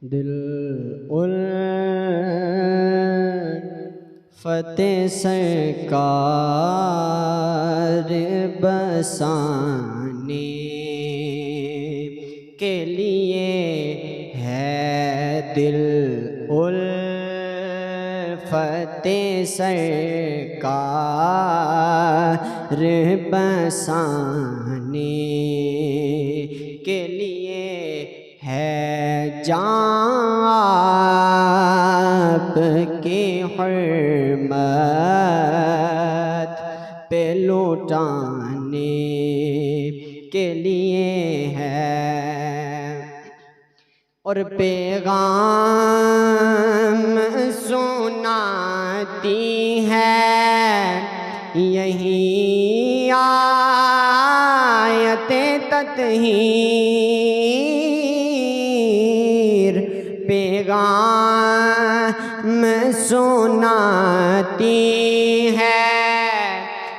دل الفت سرکار بسانے کے لیے ہے دل الفت سرکار بسانے کے لیے ہے جان آپ کی حرمت پہ لوٹانے کے لیے ہے، اور پیغام سناتی ہے یہی آیت تطہیر، پیغام سناتی ہے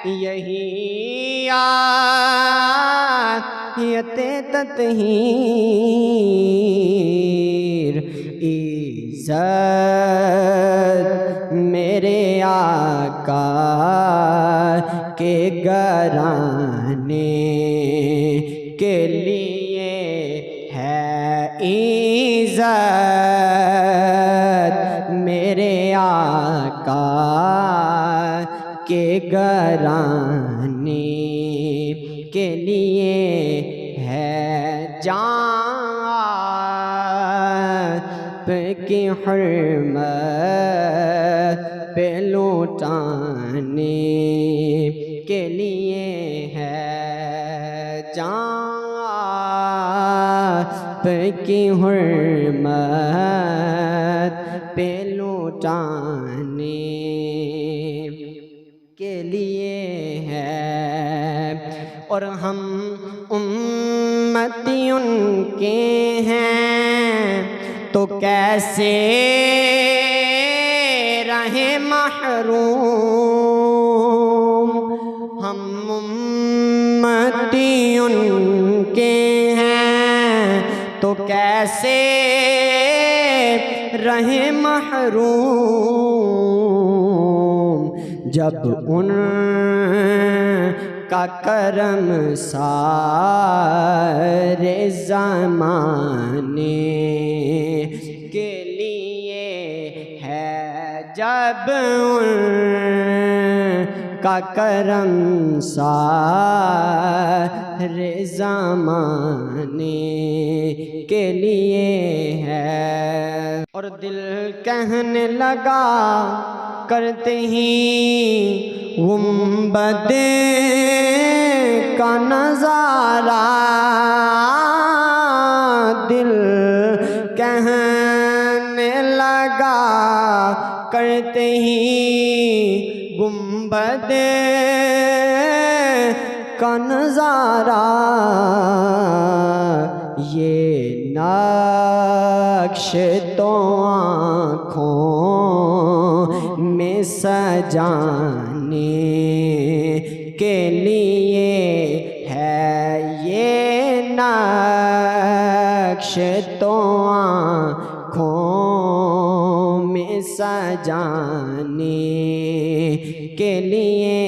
یہی آیت تطہیر، عزت میرے آقا کے گھرانے کے لیے ہے، عزت میرے آقا کے گھرانے کے لیے ہے، جان آپ کی حرمت پہ لوٹانے کے لیے ہے، جان آپ کی حرمت پہ لوٹانے کے لیے ہے، اور ہم امتی ان کے ہیں تو کیسے رہیں محروم، ہم امتی ان کے ہیں تو کیسے رہیں محروم، جب ان کا کرم سارے زمانے کے لیے ہے، جب ان کا کرم سارے زمانے کے لیے ہے، اور دل کہنے لگا کرتے ہی گنبد کا نظارہ، دل کہنے لگا کرتے ہی گنبد کا نظارہ، یہ نقش تو آنکھوں میں سجانے کے لیے ہے، یہ نقش تو آنکھوں میں سجانے کے لیے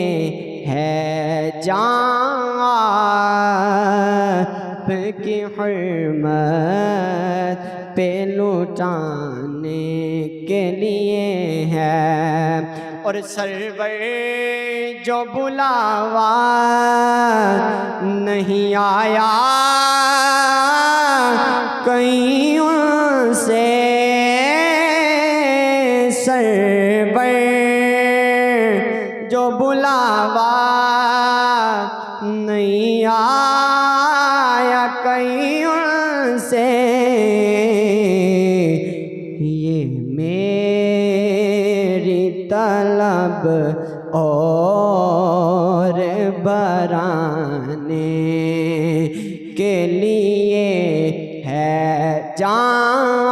ہے، جان آپ کی حرمت پہ لوٹانے کے لیے ہے، اور سرور جو بلاوا نہیں آیا کہیں ان سے، سرور جو بلاوا نہیں آیا کہیں ان سے، یہ میری طلب اور برانے کے لیے ہے، جان